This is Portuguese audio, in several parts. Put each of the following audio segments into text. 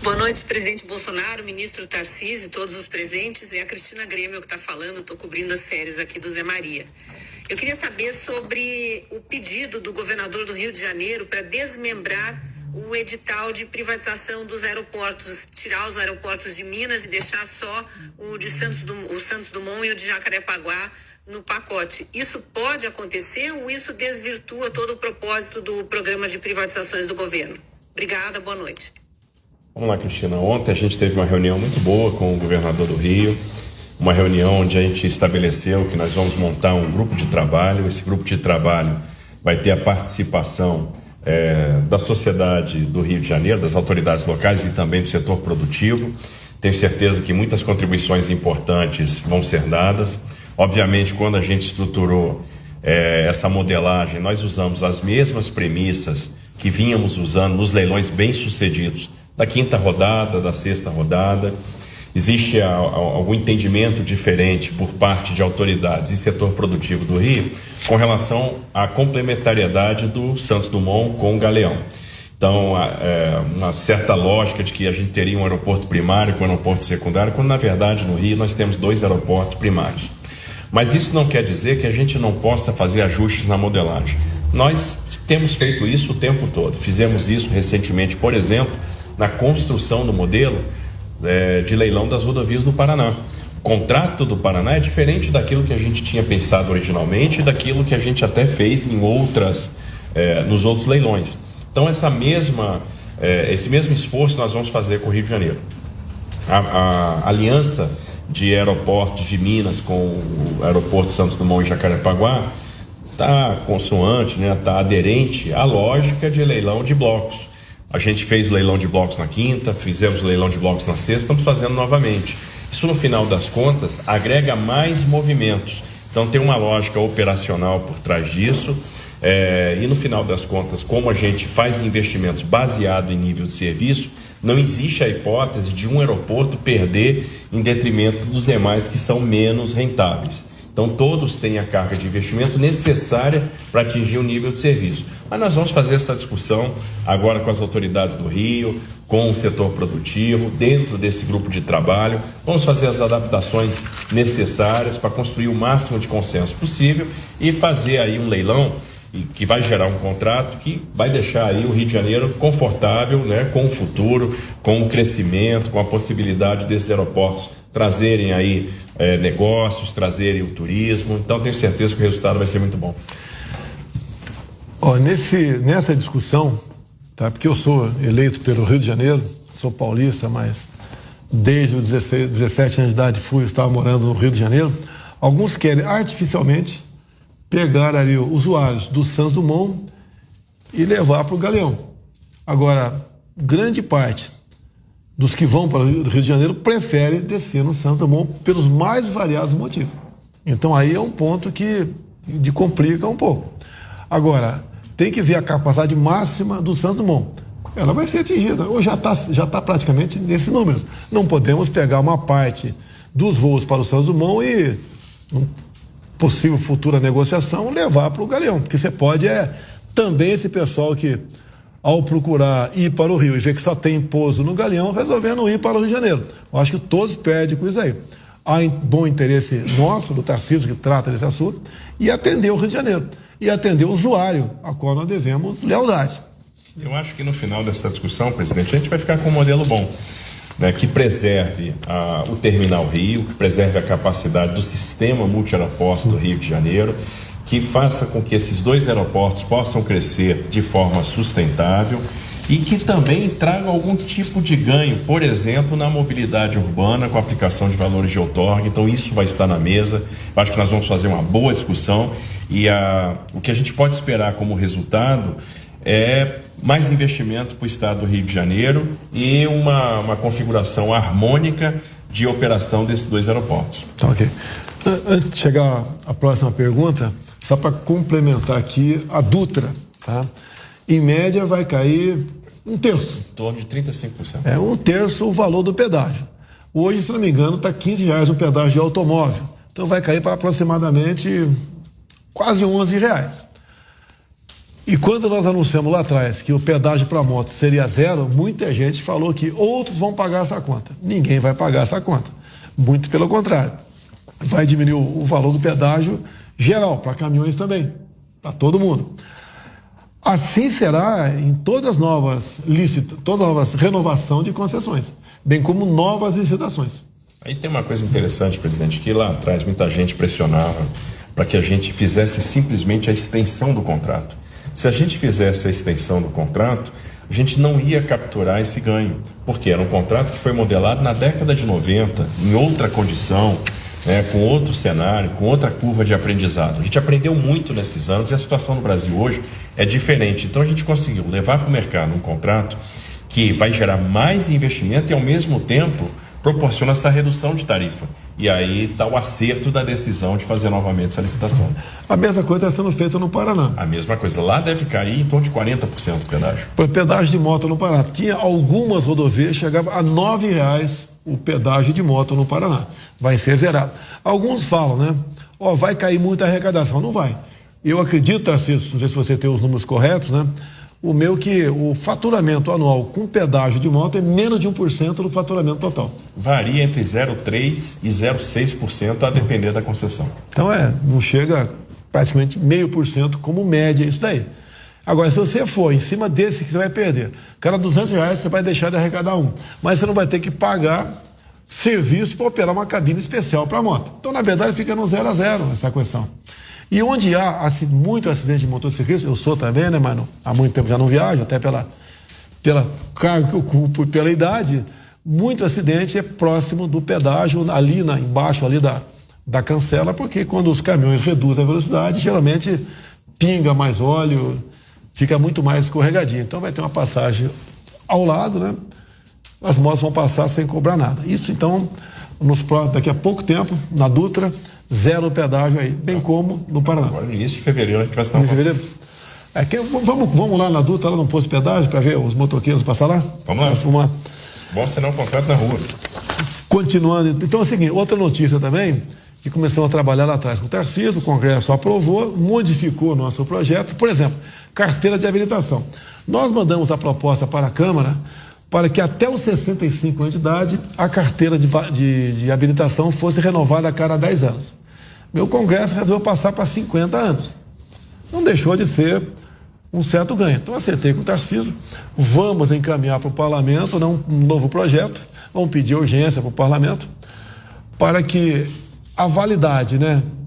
Boa noite, presidente Bolsonaro, ministro Tarcísio, todos os presentes. É a Cristina Grêmio que está falando, estou cobrindo as férias aqui do Zé Maria. Eu queria saber sobre o pedido do governador do Rio de Janeiro para desmembrar o edital de privatização dos aeroportos, tirar os aeroportos de Minas e deixar só o Santos Dumont e o de Jacarepaguá no pacote. Isso pode acontecer ou isso desvirtua todo o propósito do programa de privatizações do governo? Obrigada, boa noite. Vamos lá, Cristina. Ontem a gente teve uma reunião muito boa com o governador do Rio, uma reunião onde a gente estabeleceu que nós vamos montar um grupo de trabalho. Esse grupo de trabalho vai ter a participação da sociedade do Rio de Janeiro, das autoridades locais e também do setor produtivo. Tenho certeza que muitas contribuições importantes vão ser dadas. Obviamente, quando a gente estruturou essa modelagem, nós usamos as mesmas premissas que vínhamos usando nos leilões bem-sucedidos da quinta rodada, da sexta rodada. Existe algum entendimento diferente por parte de autoridades e setor produtivo do Rio com relação à complementariedade do Santos Dumont com o Galeão. Então, uma certa lógica de que a gente teria um aeroporto primário com um aeroporto secundário, quando na verdade no Rio nós temos 2 aeroportos primários. Mas isso não quer dizer que a gente não possa fazer ajustes na modelagem. Nós temos feito isso o tempo todo. Fizemos isso recentemente, por exemplo, na construção do modelo de leilão das rodovias do Paraná. O contrato do Paraná é diferente daquilo que a gente tinha pensado originalmente e daquilo que a gente até fez em nos outros leilões. Então, esse mesmo esforço nós vamos fazer com o Rio de Janeiro. A aliança de aeroportos de Minas com o aeroporto Santos Dumont e Jacarepaguá está consoante, está aderente à lógica de leilão de blocos. A gente fez o leilão de blocos na quinta, fizemos o leilão de blocos na sexta, estamos fazendo novamente. Isso, no final das contas, agrega mais movimentos. Então, tem uma lógica operacional por trás disso. E, no final das contas, como a gente faz investimentos baseado em nível de serviço, não existe a hipótese de um aeroporto perder em detrimento dos demais que são menos rentáveis. Então, todos têm a carga de investimento necessária para atingir o nível de serviço. Mas nós vamos fazer essa discussão agora com as autoridades do Rio, com o setor produtivo, dentro desse grupo de trabalho. Vamos fazer as adaptações necessárias para construir o máximo de consenso possível e fazer aí um leilão que vai gerar um contrato que vai deixar aí o Rio de Janeiro confortável, com o futuro, com o crescimento, com a possibilidade desses aeroportos trazerem aí negócios, trazerem o turismo. Então, tenho certeza que o resultado vai ser muito bom. Nessa discussão, porque eu sou eleito pelo Rio de Janeiro, sou paulista, mas desde os 17 anos de idade estava morando no Rio de Janeiro. Alguns querem artificialmente pegar ali os usuários do Santos Dumont e levar para o Galeão. Agora, grande parte dos que vão para o Rio de Janeiro prefere descer no Santos Dumont pelos mais variados motivos. Então aí é um ponto que complica um pouco. Agora, tem que ver a capacidade máxima do Santos Dumont. Ela vai ser atingida, ou já tá praticamente nesses números. Não podemos pegar uma parte dos voos para o Santos Dumont e, possível futura negociação, levar para o Galeão, porque você pode também esse pessoal que, ao procurar ir para o Rio e ver que só tem pouso no Galeão, resolvendo ir para o Rio de Janeiro. Eu acho que todos perdem com isso aí. Há bom interesse nosso, do Tarcísio, que trata desse assunto, e atender o Rio de Janeiro, e atender o usuário, a qual nós devemos lealdade. Eu acho que no final dessa discussão, presidente, a gente vai ficar com um modelo bom, que preserve o Terminal Rio, que preserve a capacidade do sistema multiaeroportos do Rio de Janeiro, que faça com que esses 2 aeroportos possam crescer de forma sustentável e que também traga algum tipo de ganho, por exemplo, na mobilidade urbana com a aplicação de valores de outorga. Então isso vai estar na mesa. Eu acho que nós vamos fazer uma boa discussão e o que a gente pode esperar como resultado é mais investimento para o estado do Rio de Janeiro e uma configuração harmônica de operação desses 2 aeroportos. Ok. Antes de chegar à próxima pergunta, só para complementar aqui, a Dutra, em média vai cair 1/3. Em torno de 35%. É 1/3 o valor do pedágio. Hoje, se não me engano, está R$15 o pedágio de automóvel. Então vai cair para aproximadamente quase R$11. E quando nós anunciamos lá atrás que o pedágio para moto seria zero, muita gente falou que outros vão pagar essa conta. Ninguém vai pagar essa conta. Muito pelo contrário. Vai diminuir o valor do pedágio geral, para caminhões também, para todo mundo. Assim será em todas as novas renovação de concessões, bem como novas licitações. Aí tem uma coisa interessante, presidente, que lá atrás muita gente pressionava para que a gente fizesse simplesmente a extensão do contrato. Se a gente fizesse a extensão do contrato, a gente não ia capturar esse ganho, porque era um contrato que foi modelado na década de 90, em outra condição, com outro cenário, com outra curva de aprendizado. A gente aprendeu muito nesses anos e a situação no Brasil hoje é diferente. Então a gente conseguiu levar para o mercado um contrato que vai gerar mais investimento e ao mesmo tempo proporciona essa redução de tarifa. E aí está o acerto da decisão de fazer novamente essa licitação. A mesma coisa está sendo feita no Paraná. A mesma coisa. Lá deve cair em torno de 40% o pedágio. O pedágio de moto no Paraná. Tinha algumas rodovias, chegava a R$ 9,00 o pedágio de moto no Paraná. Vai ser zerado. Alguns falam, né? Vai cair muita arrecadação. Não vai. Eu acredito, Tarcísio, não sei se você tem os números corretos, né? Que o faturamento anual com pedágio de moto é menos de 1% do faturamento total. Varia entre 0,3% e 0,6% a depender da concessão. Então não chega praticamente 0,5% como média isso daí. Agora, se você for em cima desse que você vai perder, cada R$200 você vai deixar de arrecadar mas você não vai ter que pagar serviço para operar uma cabine especial para moto. Então, na verdade, fica no 0 a 0 essa questão. E onde há muito acidente de motociclista, eu sou também, né, mas há muito tempo já não viajo, até pela cargo que eu ocupo e pela idade, muito acidente é próximo do pedágio, ali embaixo ali da cancela, porque quando os caminhões reduzem a velocidade, geralmente pinga mais óleo, fica muito mais escorregadinho. Então vai ter uma passagem ao lado, né? As motos vão passar sem cobrar nada. Isso, então, daqui a pouco tempo, na Dutra, zero pedágio aí, bem como no Paraná. Agora, no início de fevereiro, a gente vai estar no fevereiro. Vamos lá na Dutra, lá no posto de pedágio, para ver os motoqueiros passar lá? Vamos lá. Bom assinar um contrato na rua. Continuando, então é o seguinte, outra notícia também, que começamos a trabalhar lá atrás com o Tarcísio, o Congresso aprovou, modificou o nosso projeto, por exemplo, carteira de habilitação. Nós mandamos a proposta para a Câmara para que até os 65 anos de idade a carteira de habilitação fosse renovada a cada 10 anos. Meu Congresso resolveu passar para 50 anos. Não deixou de ser um certo ganho. Então acertei com o Tarcísio, vamos encaminhar para o Parlamento um novo projeto, vamos pedir urgência para o Parlamento para que a validade,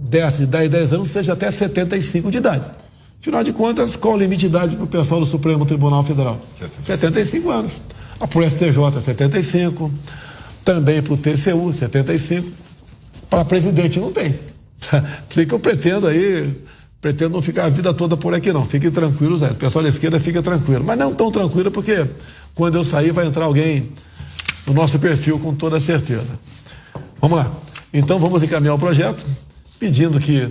dessa de 10 anos seja até 75 de idade. Afinal de contas, qual o limite de idade para o pessoal do Supremo Tribunal Federal? 75 anos. Para o STJ, 75. Também para o TCU, 75. Para presidente, não tem. Sei que eu pretendo não ficar a vida toda por aqui, não. Fiquem tranquilos, o pessoal da esquerda fica tranquilo. Mas não tão tranquilo, porque quando eu sair vai entrar alguém no nosso perfil com toda certeza. Vamos lá. Então vamos encaminhar o projeto, pedindo que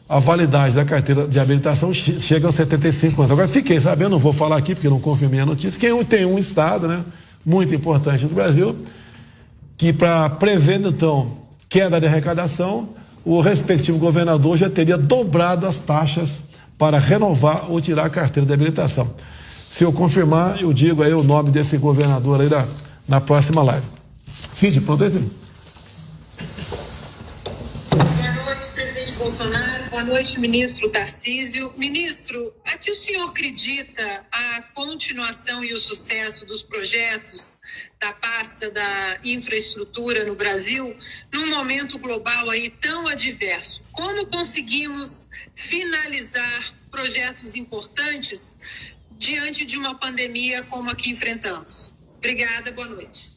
a validade da carteira de habilitação chega aos 75 anos. Agora, fiquei sabendo, não vou falar aqui porque não confirmei a notícia, que tem um estado, muito importante do Brasil, que para prever, então, queda de arrecadação, o respectivo governador já teria dobrado as taxas para renovar ou tirar a carteira de habilitação. Se eu confirmar, eu digo aí o nome desse governador aí na próxima live. Cid, pronto aí, filho? Bolsonaro, boa noite, ministro Tarcísio. Ministro, a que o senhor acredita a continuação e o sucesso dos projetos da pasta da infraestrutura no Brasil num momento global aí tão adverso? Como conseguimos finalizar projetos importantes diante de uma pandemia como a que enfrentamos? Obrigada, boa noite.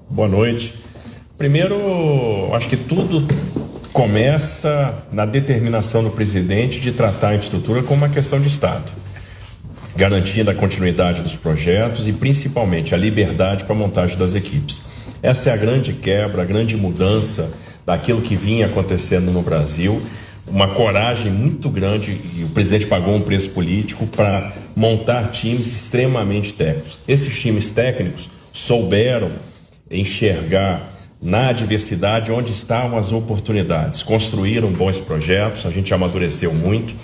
Boa noite. Primeiro, acho que tudo começa na determinação do presidente de tratar a infraestrutura como uma questão de Estado, garantindo a continuidade dos projetos e principalmente a liberdade para a montagem das equipes. Essa é a grande quebra, a grande mudança daquilo que vinha acontecendo no Brasil, uma coragem muito grande, e o presidente pagou um preço político para montar times extremamente técnicos. Esses times técnicos souberam enxergar na adversidade onde estavam as oportunidades, construíram bons projetos, a gente amadureceu muito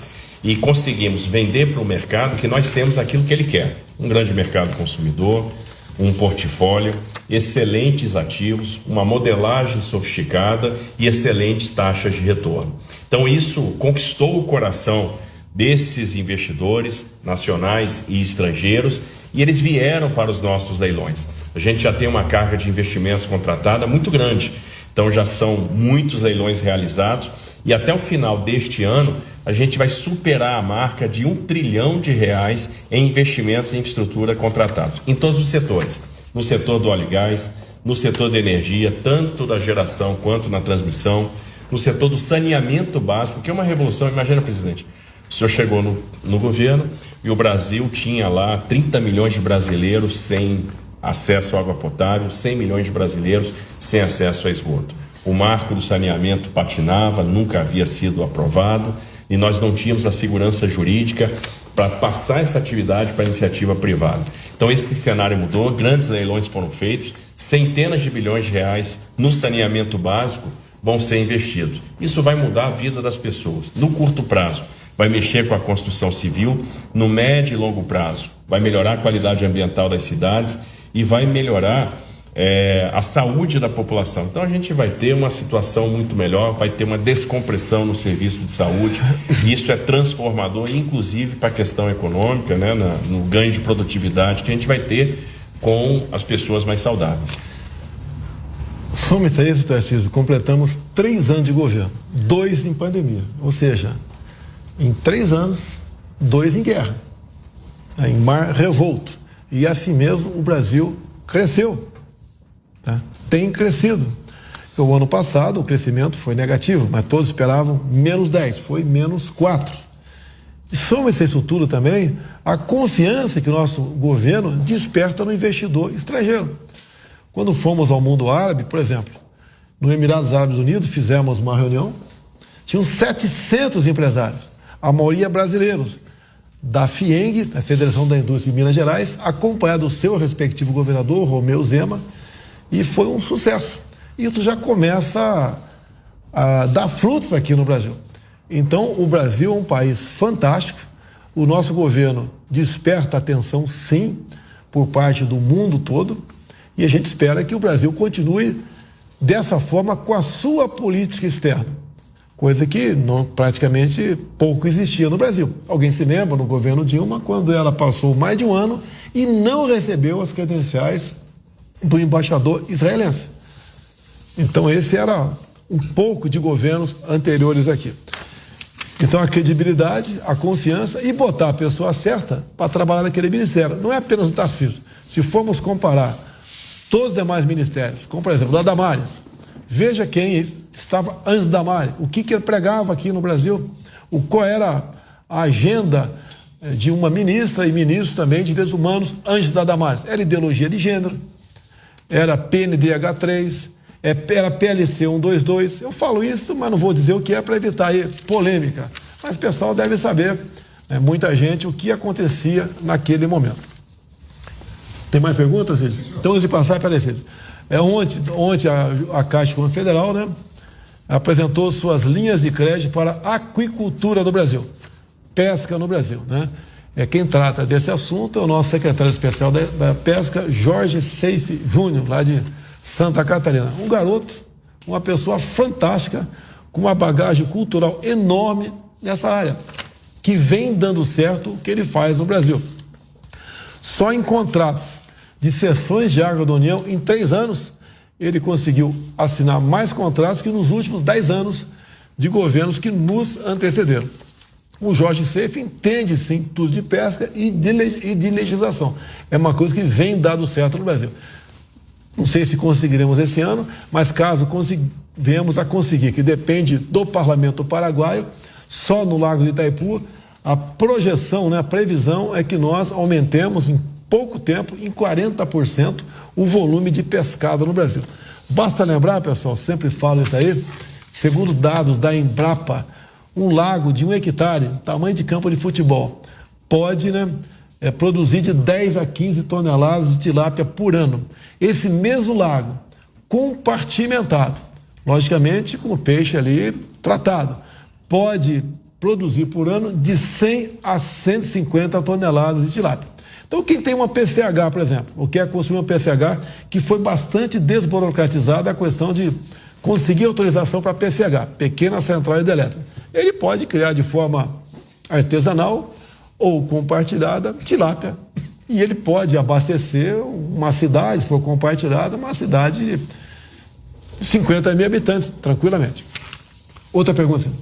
e conseguimos vender para o mercado que nós temos aquilo que ele quer. Um grande mercado consumidor, um portfólio, excelentes ativos, uma modelagem sofisticada e excelentes taxas de retorno. Então isso conquistou o coração desses investidores nacionais e estrangeiros e eles vieram para os nossos leilões. A gente já tem uma carga de investimentos contratada muito grande, então já são muitos leilões realizados e até o final deste ano a gente vai superar a marca de R$1 trilhão em investimentos em infraestrutura contratados, em todos os setores, no setor do óleo e gás, no setor da energia, tanto da geração quanto na transmissão, no setor do saneamento básico, que é uma revolução. Imagina, presidente, o senhor chegou no governo e o Brasil tinha lá 30 milhões de brasileiros sem acesso à água potável, 100 milhões de brasileiros sem acesso a esgoto. O marco do saneamento patinava, nunca havia sido aprovado e nós não tínhamos a segurança jurídica para passar essa atividade para a iniciativa privada. Então esse cenário mudou, grandes leilões foram feitos, centenas de bilhões de reais no saneamento básico vão ser investidos. Isso vai mudar a vida das pessoas. No curto prazo, vai mexer com a construção civil, no médio e longo prazo, vai melhorar a qualidade ambiental das cidades e vai melhorar a saúde da população. Então a gente vai ter uma situação muito melhor, vai ter uma descompressão no serviço de saúde e isso é transformador, inclusive para a questão econômica, né, no ganho de produtividade que a gente vai ter com as pessoas mais saudáveis. Soma-se a isso, Tarcísio, completamos 3 anos de governo, 2 em pandemia, ou seja, em 3 anos, 2 em guerra, em mar revolto. E assim mesmo o Brasil cresceu, tá? Tem crescido. O ano passado o crescimento foi negativo, mas todos esperavam menos 10, foi menos 4. E soma-se a isso tudo também a confiança que o nosso governo desperta no investidor estrangeiro. Quando fomos ao mundo árabe, por exemplo, no Emirados Árabes Unidos, fizemos uma reunião, tinham 700 empresários, a maioria brasileiros, da FIENG, da Federação da Indústria de Minas Gerais, acompanhado do seu respectivo governador, Romeu Zema, e foi um sucesso. Isso já começa a dar frutos aqui no Brasil. Então, o Brasil é um país fantástico, o nosso governo desperta atenção, sim, por parte do mundo todo, e a gente espera que o Brasil continue dessa forma com a sua política externa, coisa que praticamente pouco existia no Brasil. Alguém se lembra no governo Dilma, quando ela passou mais de um ano e não recebeu as credenciais do embaixador israelense. Então esse era um pouco de governos anteriores aqui. Então a credibilidade, a confiança e botar a pessoa certa para trabalhar naquele ministério. Não é apenas o Tarcísio. Se formos comparar todos os demais ministérios, como por exemplo da Damares, veja quem estava antes da Damares, o que ele pregava aqui no Brasil, qual era a agenda de uma ministra e ministro também de direitos humanos antes da Damares. Era ideologia de gênero, era PNDH3, era PLC 122. Eu falo isso, mas não vou dizer o que é para evitar aí polêmica. Mas o pessoal deve saber, muita gente, o que acontecia naquele momento. Tem mais perguntas, Cid? Então, antes de passar, peraí, Cid. Ontem a Caixa Econômica Federal, né, apresentou suas linhas de crédito para a aquicultura do Brasil, pesca no Brasil, né? Quem trata desse assunto é o nosso secretário especial da pesca, Jorge Seife Júnior, lá de Santa Catarina. Um garoto, uma pessoa fantástica, com uma bagagem cultural enorme nessa área, que vem dando certo o que ele faz no Brasil. Só em contratos de cessões de água da União, em 3 anos, ele conseguiu assinar mais contratos que nos últimos 10 anos de governos que nos antecederam. O Jorge Seife entende, sim, tudo de pesca e de legislação. É uma coisa que vem dado certo no Brasil. Não sei se conseguiremos esse ano, mas caso venhamos a conseguir, que depende do Parlamento Paraguaio, só no Lago de Itaipu, a projeção, né, a previsão é que nós aumentemos em pouco tempo, em 40%, o volume de pescado no Brasil. Basta lembrar, pessoal, sempre falo isso aí, segundo dados da Embrapa, um lago de 1 hectare, tamanho de campo de futebol, pode, né, produzir de 10 a 15 toneladas de tilápia por ano. Esse mesmo lago, compartimentado, logicamente com o peixe ali tratado, pode produzir por ano de 100 a 150 toneladas de tilápia. Então, quem tem uma PCH, por exemplo, ou quer construir uma PCH, que foi bastante desburocratizada a questão de conseguir autorização para PCH, pequena central hidrelétrica, ele pode criar de forma artesanal ou compartilhada tilápia. E ele pode abastecer uma cidade, se for compartilhada, uma cidade de 50 mil habitantes, tranquilamente. Outra pergunta, senhor.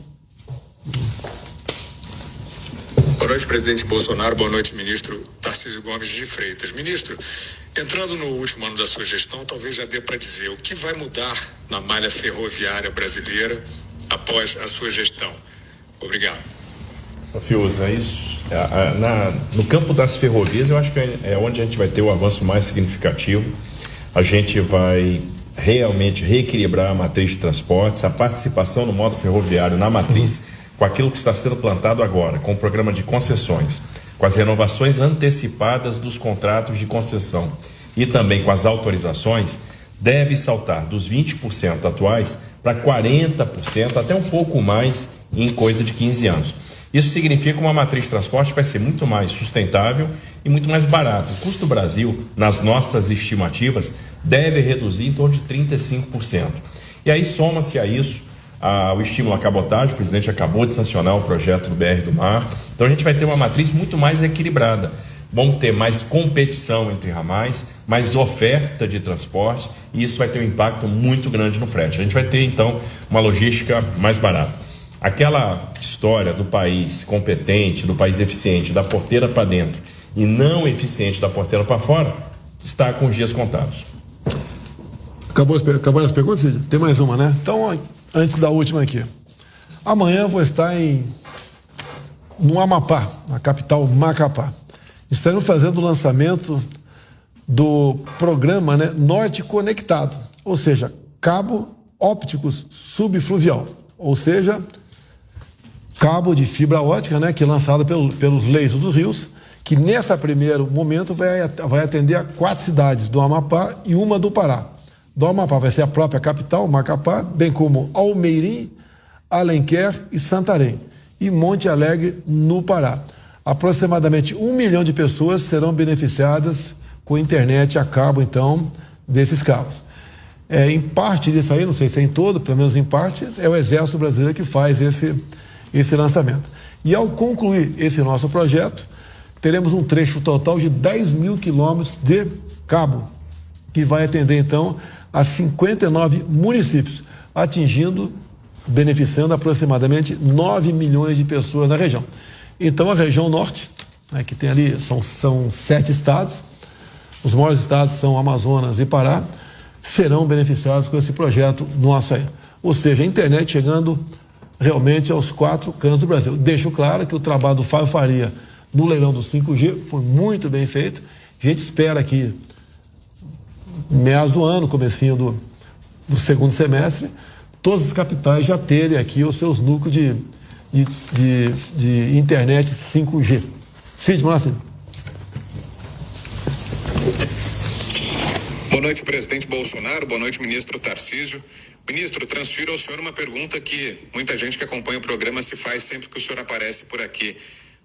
Boa noite, presidente Bolsonaro. Boa noite, ministro Tarcísio Gomes de Freitas. Ministro, entrando no último ano da sua gestão, talvez já dê para dizer o que vai mudar na malha ferroviária brasileira após a sua gestão. Obrigado. Fiuza, é isso. No campo das ferrovias, eu acho que é onde a gente vai ter o avanço mais significativo. A gente vai realmente reequilibrar a matriz de transportes, a participação no modo ferroviário na matriz, com aquilo que está sendo plantado agora, com o programa de concessões, com as renovações antecipadas dos contratos de concessão e também com as autorizações, deve saltar dos 20% atuais para 40%, até um pouco mais em coisa de 15 anos. Isso significa que uma matriz de transporte vai ser muito mais sustentável e muito mais barato. O custo do Brasil, nas nossas estimativas, deve reduzir em torno de 35%. E aí soma-se a isso o estímulo à cabotagem. O presidente acabou de sancionar o projeto do BR do Mar. Então a gente vai ter uma matriz muito mais equilibrada. Vamos ter mais competição entre ramais, mais oferta de transporte, e isso vai ter um impacto muito grande no frete. A gente vai ter, então, uma logística mais barata. Aquela história do país competente, do país eficiente, da porteira para dentro, e não eficiente da porteira para fora, está com os dias contados. Acabaram as perguntas, Cid? Tem mais uma, né? Então, antes da última aqui. Amanhã eu vou estar no Amapá, na capital Macapá. Estaremos fazendo o lançamento do programa, né, Norte Conectado, ou seja, cabo ópticos subfluvial, ou seja, cabo de fibra ótica, né, que é lançado pelos leitos dos rios, que nesse primeiro momento vai atender a 4 cidades do Amapá e uma do Pará. Do Amapá vai ser a própria capital, Macapá, bem como Almeirim, Alenquer e Santarém, e Monte Alegre, no Pará. Aproximadamente 1 milhão de pessoas serão beneficiadas com internet a cabo, então, desses cabos. Em parte disso aí, não sei se é em todo, pelo menos em parte, é o Exército Brasileiro que faz esse lançamento. E ao concluir esse nosso projeto, teremos um trecho total de 10 mil quilômetros de cabo, que vai atender, então, a 59 municípios, beneficiando aproximadamente 9 milhões de pessoas na região. Então, a região norte, né, que tem ali, são 7 estados, os maiores estados são Amazonas e Pará, serão beneficiados com esse projeto nosso aí. Ou seja, a internet chegando realmente aos 4 cantos do Brasil. Deixo claro que o trabalho do Fábio Faria no leilão do 5G foi muito bem feito. A gente espera que, meados do ano, comecinho do segundo semestre, todas as capitais já terem aqui os seus núcleos de internet 5G. Cid, Márcio. Boa noite, presidente Bolsonaro. Boa noite, ministro Tarcísio. Ministro, transfiro ao senhor uma pergunta que muita gente que acompanha o programa se faz sempre que o senhor aparece por aqui.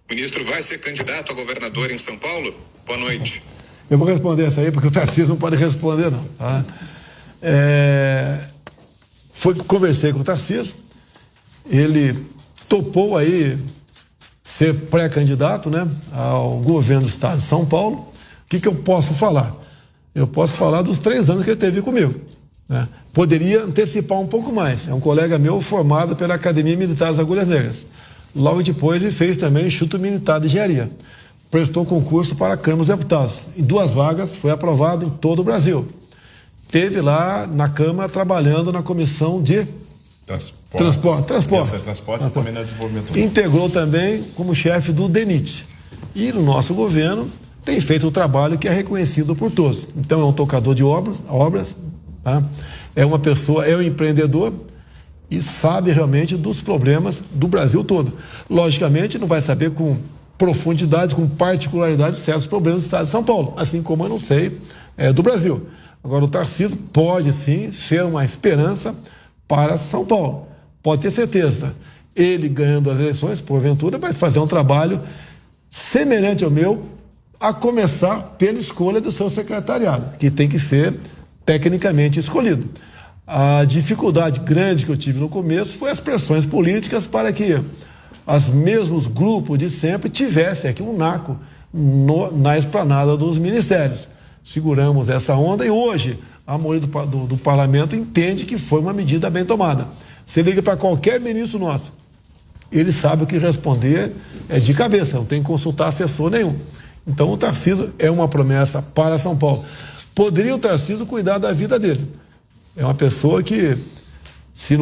O ministro vai ser candidato a governador em São Paulo? Boa noite. Eu vou responder essa aí, porque o Tarcísio não pode responder, não. Tá? Conversei com o Tarcísio, ele topou aí ser pré-candidato, né, ao governo do estado de São Paulo. O que eu posso falar? Eu posso falar dos 3 anos que ele teve comigo, né? Poderia antecipar um pouco mais. É um colega meu formado pela Academia Militar das Agulhas Negras. Logo depois ele fez também o Instituto Militar de Engenharia. Prestou concurso para a Câmara dos Deputados. Em 2 vagas, foi aprovado em todo o Brasil. Teve lá na Câmara trabalhando na comissão de Transporte e também no desenvolvimento. Integrou também como chefe do DENIT. E no nosso governo tem feito o trabalho que é reconhecido por todos. Então é um tocador de obras, tá? É uma pessoa, é um empreendedor e sabe realmente dos problemas do Brasil todo. Logicamente não vai saber com profundidade, com particularidade certos problemas do estado de São Paulo, assim como eu não sei do Brasil. Agora o Tarcísio pode sim ser uma esperança para São Paulo. Pode ter certeza ele ganhando as eleições, porventura, vai fazer um trabalho semelhante ao meu, a começar pela escolha do seu secretariado, que tem que ser tecnicamente escolhido. A dificuldade grande que eu tive no começo foi as pressões políticas para que os mesmos grupos de sempre tivessem aqui um naco na esplanada dos ministérios. Seguramos essa onda e hoje a maioria do parlamento entende que foi uma medida bem tomada. Você liga para qualquer ministro nosso, ele sabe o que responder de cabeça, não tem que consultar assessor nenhum. Então o Tarcísio é uma promessa para São Paulo. Poderia o Tarcísio cuidar da vida dele. É uma pessoa que, se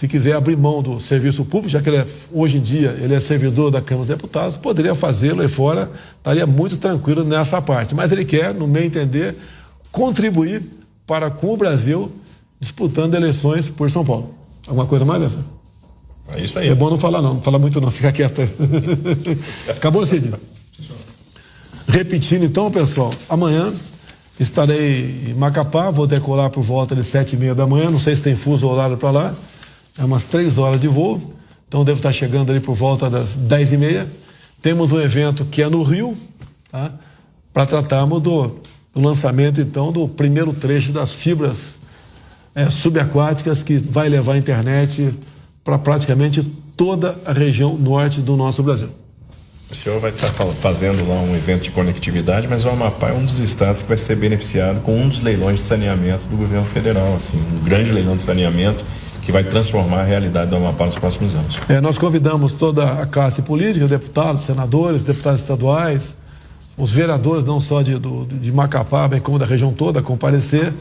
quiser abrir mão do serviço público, já que hoje em dia ele é servidor da Câmara dos Deputados, poderia fazê-lo aí fora, estaria muito tranquilo nessa parte. Mas ele quer, no meu entender, contribuir para com o Brasil, disputando eleições por São Paulo. Alguma coisa mais dessa? É isso aí. É bom não falar não fala muito não, fica quieto. Acabou, Cid? Repetindo então, pessoal, amanhã estarei em Macapá, vou decolar por volta de 7h30 da manhã, não sei se tem fuso horário para lá, é umas 3 horas de voo, então devo estar chegando ali por volta das 10h30. Temos um evento que é no Rio, tá? Para tratarmos do lançamento então do primeiro trecho das fibras subaquáticas que vai levar a internet para praticamente toda a região norte do nosso Brasil. O senhor vai estar fazendo lá um evento de conectividade, mas o Amapá é um dos estados que vai ser beneficiado com um dos leilões de saneamento do governo federal, assim, um grande leilão de saneamento que vai transformar a realidade do Amapá nos próximos anos. Nós convidamos toda a classe política, deputados, senadores, deputados estaduais, os vereadores não só de Macapá, bem como da região toda, a comparecer.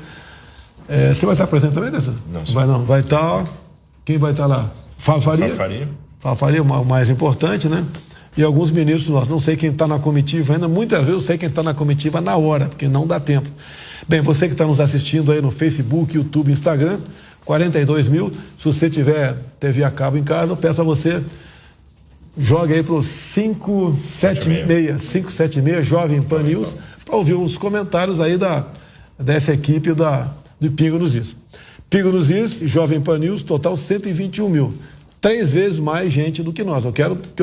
Você vai estar presente também, Dessa? Não, senhor. Vai não, vai estar. Quem vai estar lá? Fafaria, o mais importante, né? E alguns ministros nossos. Não sei quem está na comitiva ainda. Muitas vezes eu sei quem está na comitiva na hora, porque não dá tempo. Bem, você que está nos assistindo aí no Facebook, YouTube, Instagram, 42 mil. Se você tiver TV a cabo em casa, eu peço a você, jogue aí para os 576 Jovem Pan News, para ouvir os comentários aí dessa equipe do Pingo nos Is. Pingo nos Is e Jovem Pan News, total 121 mil. 3 vezes mais gente do que nós. Eu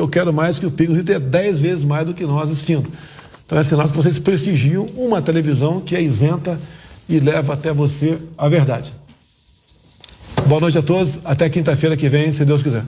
quero mais que o Pingo nos Is tenha 10 vezes mais do que nós assistindo. Então é sinal que vocês prestigiam uma televisão que é isenta e leva até você a verdade. Boa noite a todos. Até quinta-feira que vem, se Deus quiser.